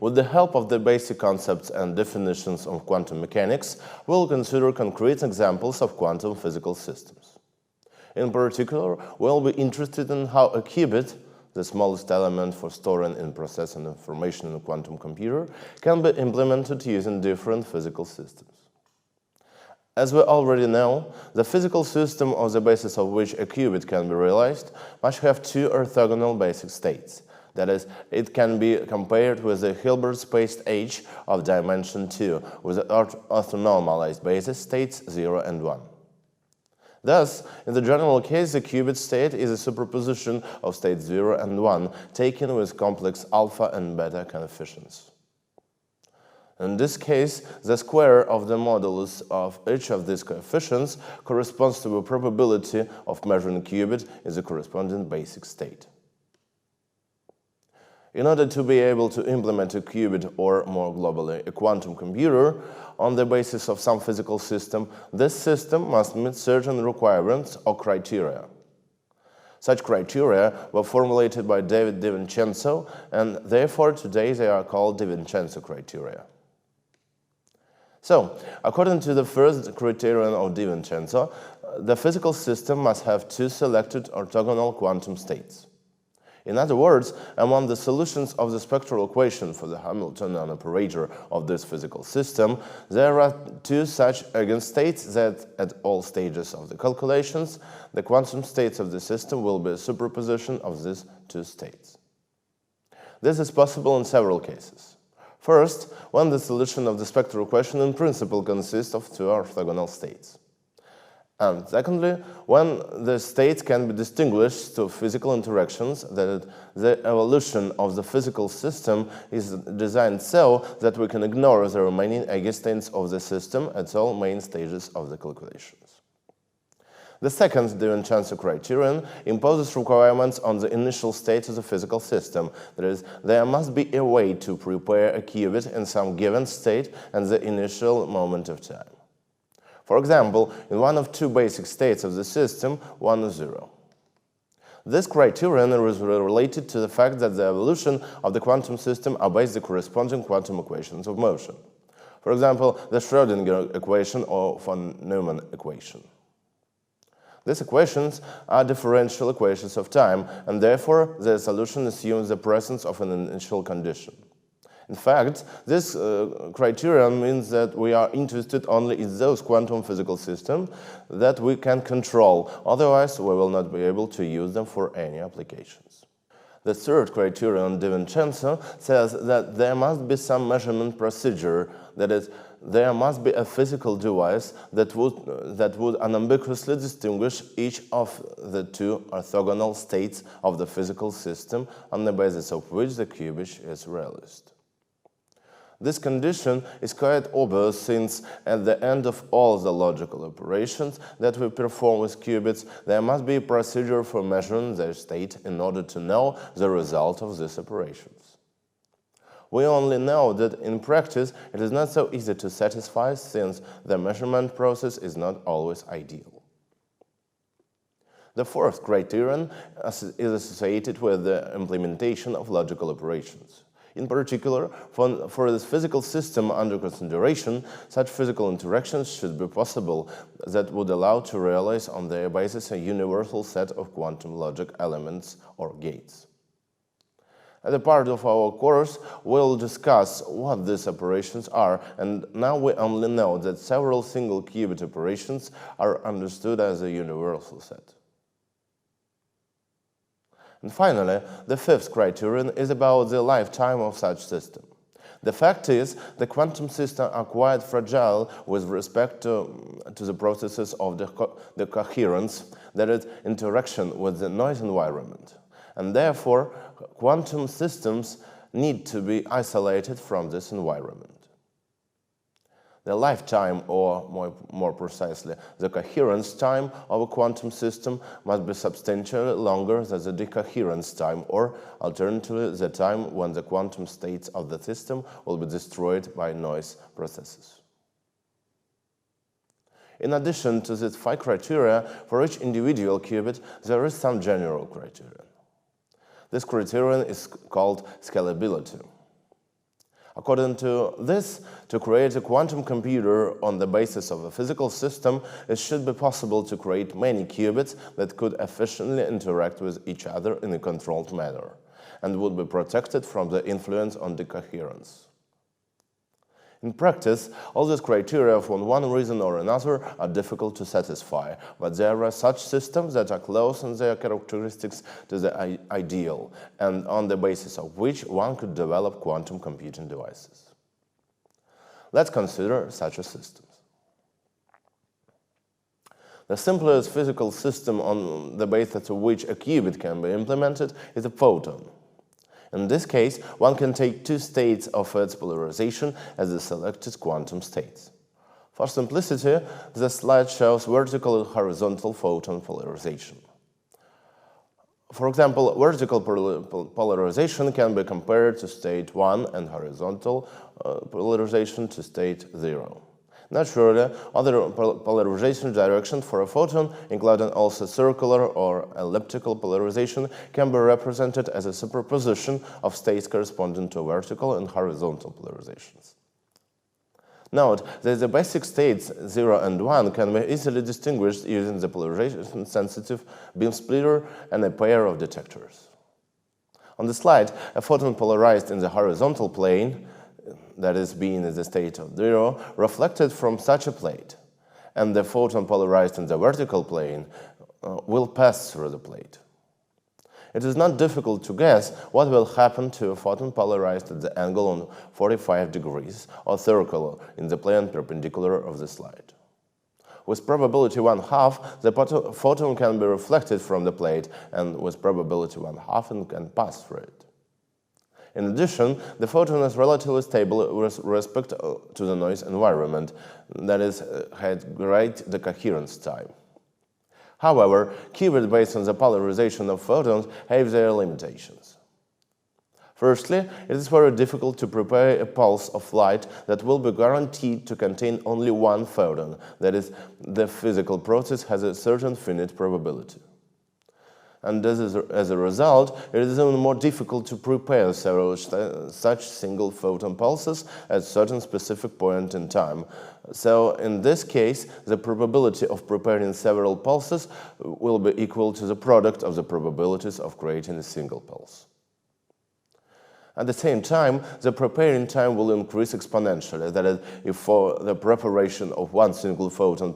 with the help of the basic concepts and definitions of quantum mechanics, we'll consider concrete examples of quantum physical systems. In particular, we'll be interested in how a qubit, the smallest element for storing and processing information in a quantum computer, can be implemented using different physical systems. As we already know, the physical system on the basis of which a qubit can be realized must have two orthogonal basic states. That is, it can be compared with the Hilbert space H of dimension 2 with the orthonormalized basis states 0 and 1. Thus, in the general case, the qubit state is a superposition of states 0 and 1 taken with complex alpha and beta coefficients. In this case, the square of the modulus of each of these coefficients corresponds to the probability of measuring a qubit in the corresponding basic state. In order to be able to implement a qubit, or more globally, a quantum computer, on the basis of some physical system, this system must meet certain requirements or criteria. Such criteria were formulated by David Vincenzo, and therefore today they are called the Vincenzo criteria. So, according to the first criterion of De Vincenzo, the physical system must have two selected orthogonal quantum states. In other words, among the solutions of the spectral equation for the Hamiltonian operator of this physical system, there are two such eigenstates that, at all stages of the calculations, the quantum states of the system will be a superposition of these two states. This is possible in several cases. First, when the solution of the spectral equation in principle consists of two orthogonal states. And secondly, when the states can be distinguished to physical interactions, that the evolution of the physical system is designed so that we can ignore the remaining eigenstates of the system at all main stages of the calculations. The second De Vincenzo criterion imposes requirements on the initial state of the physical system. That is, there must be a way to prepare a qubit in some given state and the initial moment of time. For example, in one of two basic states of the system, 1 or 0. This criterion is related to the fact that the evolution of the quantum system obeys the corresponding quantum equations of motion. For example, the Schrödinger equation or von Neumann equation. These equations are differential equations of time, and therefore their solution assumes the presence of an initial condition. In fact, this criterion means that we are interested only in those quantum physical systems that we can control, otherwise we will not be able to use them for any applications. The third criterion, De Vincenzo, says that there must be some measurement procedure, that is, there must be a physical device that would unambiguously distinguish each of the two orthogonal states of the physical system on the basis of which the qubit is realized. This condition is quite obvious since at the end of all the logical operations that we perform with qubits, there must be a procedure for measuring their state in order to know the result of these operations. We only know that in practice it is not so easy to satisfy since the measurement process is not always ideal. The fourth criterion is associated with the implementation of logical operations. In particular, for this physical system under consideration, such physical interactions should be possible that would allow to realize on their basis a universal set of quantum logic elements or gates. As a part of our course, we'll discuss what these operations are, and now we only know that several single qubit operations are understood as a universal set. And finally, the fifth criterion is about the lifetime of such system. The fact is, the quantum systems are quite fragile with respect to the processes of the coherence, that is, interaction with the noise environment. And therefore, quantum systems need to be isolated from this environment. The lifetime, or more precisely, the coherence time of a quantum system must be substantially longer than the decoherence time, or alternatively, the time when the quantum states of the system will be destroyed by noise processes. In addition to these 5 criteria, for each individual qubit, there is some general criterion. This criterion is called scalability. According to this, to create a quantum computer on the basis of a physical system, it should be possible to create many qubits that could efficiently interact with each other in a controlled manner, and would be protected from the influence on the coherence. In practice, all these criteria, for one reason or another, are difficult to satisfy, but there are such systems that are close in their characteristics to the ideal, and on the basis of which one could develop quantum computing devices. Let's consider such a system. The simplest physical system on the basis of which a qubit can be implemented is a photon. In this case, one can take two states of its polarization as the selected quantum states. For simplicity, the slide shows vertical and horizontal photon polarization. For example, vertical polarization can be compared to state 1 and horizontal polarization to state 0. Naturally, other polarization directions for a photon, including also circular or elliptical polarization, can be represented as a superposition of states corresponding to vertical and horizontal polarizations. Note that the basic states 0 and 1 can be easily distinguished using the polarization-sensitive beam splitter and a pair of detectors. On the slide, a photon polarized in the horizontal plane, that is, being in the state of 0, reflected from such a plate, and the photon polarized in the vertical plane will pass through the plate. It is not difficult to guess what will happen to a photon polarized at the angle on 45 degrees or circular in the plane perpendicular of the slide. With probability 1/2, the photon can be reflected from the plate, and with probability 1/2 it can pass through it. In addition, the photon is relatively stable with respect to the noise environment, that is, had great decoherence time. However, qubits based on the polarization of photons have their limitations. Firstly, it is very difficult to prepare a pulse of light that will be guaranteed to contain only one photon, that is, the physical process has a certain finite probability. And as a result, it is even more difficult to prepare several such single photon pulses at a certain specific point in time. So, in this case, the probability of preparing several pulses will be equal to the product of the probabilities of creating a single pulse. At the same time, the preparing time will increase exponentially. That is, if for the preparation of one single photon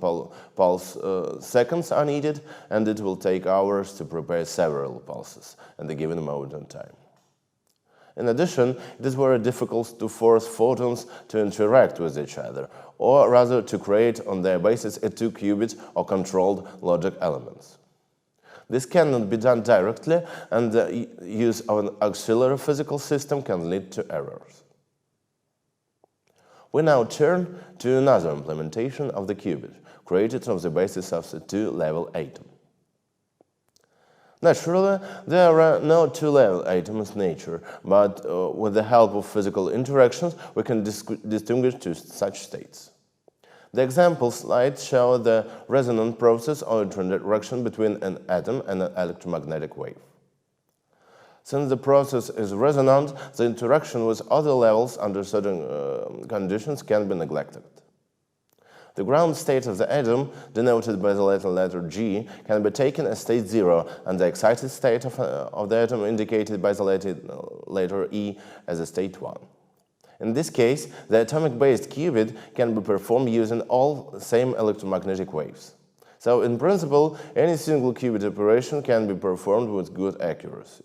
pulse seconds are needed, and it will take hours to prepare several pulses at a given moment in time. In addition, it is very difficult to force photons to interact with each other, or rather to create on their basis a two-qubit or controlled logic elements. This cannot be done directly, and the use of an auxiliary physical system can lead to errors. We now turn to another implementation of the qubit, created on the basis of the two-level atom. Naturally, there are no two-level atoms in nature, but with the help of physical interactions, we can distinguish two such states. The example slides show the resonant process or interaction between an atom and an electromagnetic wave. Since the process is resonant, the interaction with other levels under certain conditions can be neglected. The ground state of the atom, denoted by the letter G, can be taken as state 0, and the excited state of the atom indicated by the letter E as a state 1. In this case, the atomic-based qubit can be performed using all the same electromagnetic waves. So, in principle, any single qubit operation can be performed with good accuracy.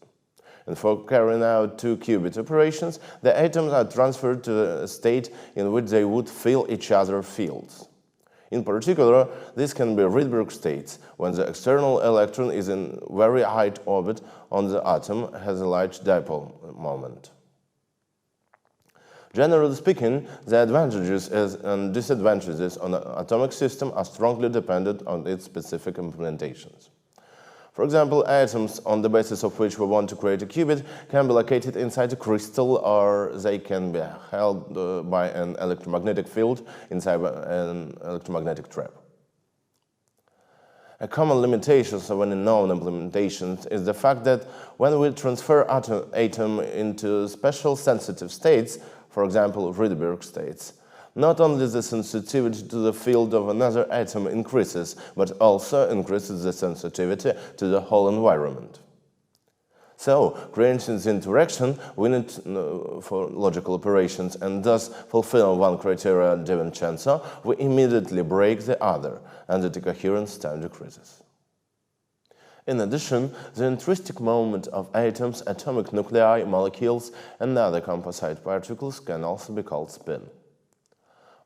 And for carrying out two qubit operations, the atoms are transferred to a state in which they would fill each other's fields. In particular, this can be Rydberg states, when the external electron is in very high orbit on the atom, has a large dipole moment. Generally speaking, the advantages and disadvantages on an atomic system are strongly dependent on its specific implementations. For example, atoms on the basis of which we want to create a qubit can be located inside a crystal, or they can be held by an electromagnetic field inside an electromagnetic trap. A common limitation of any known implementations is the fact that when we transfer atom into special sensitive states, for For example, Rydberg states, "Not only the sensitivity to the field of another atom increases, but also increases the sensitivity to the whole environment." So, creating this interaction, we need for logical operations and thus fulfill one criteria de Vincenzo, we immediately break the other, and the decoherence time decreases. In addition, the intrinsic moment of atoms, atomic nuclei, molecules, and other composite particles can also be called spin.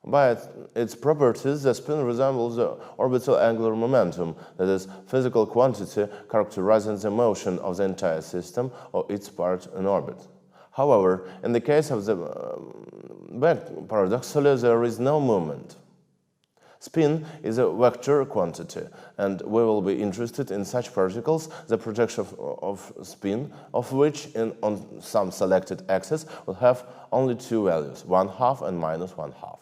By its properties, the spin resembles the orbital angular momentum, that is, physical quantity characterizing the motion of the entire system or its part in orbit. However, in the case of the back, paradoxically, there is no movement. Spin is a vector quantity, and we will be interested in such particles, the projection of spin, of which on some selected axis will have only two values, 1/2 and -1/2.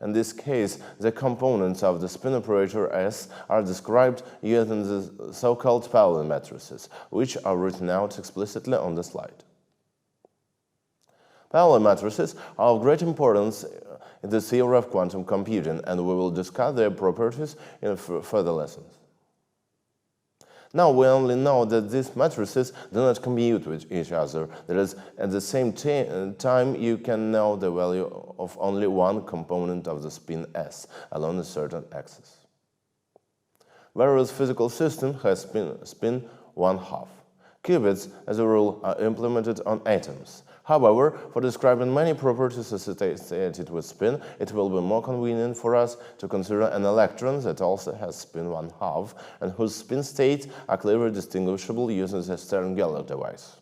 In this case, the components of the spin operator S are described using the so-called Pauli matrices, which are written out explicitly on the slide. Pauli matrices are of great importance in the theory of quantum computing, and we will discuss their properties in further lessons. Now we only know that these matrices do not commute with each other. That is, at the same time, you can know the value of only one component of the spin S along a certain axis. Various physical systems have spin 1/2. Qubits, as a rule, are implemented on atoms. However, for describing many properties associated with spin, it will be more convenient for us to consider an electron that also has spin 1/2 and whose spin states are clearly distinguishable using the Stern-Geller device.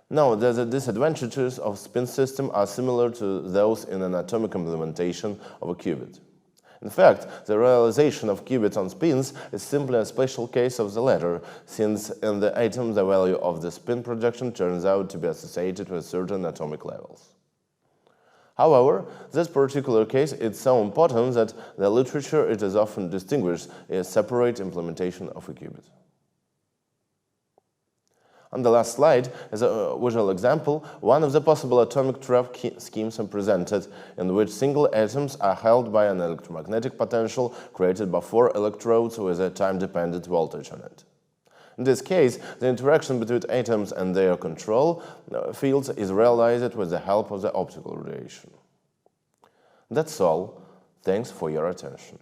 Now, the disadvantages of spin system are similar to those in an atomic implementation of a qubit. In fact, the realization of qubits on spins is simply a special case of the latter, since in the atom the value of the spin projection turns out to be associated with certain atomic levels. However, this particular case is so important that in the literature it is often distinguished as a separate implementation of a qubit. On the last slide, as a visual example, one of the possible atomic trap schemes is presented, in which single atoms are held by an electromagnetic potential created by 4 electrodes with a time-dependent voltage on it. In this case, the interaction between atoms and their control fields is realized with the help of the optical radiation. That's all. Thanks for your attention.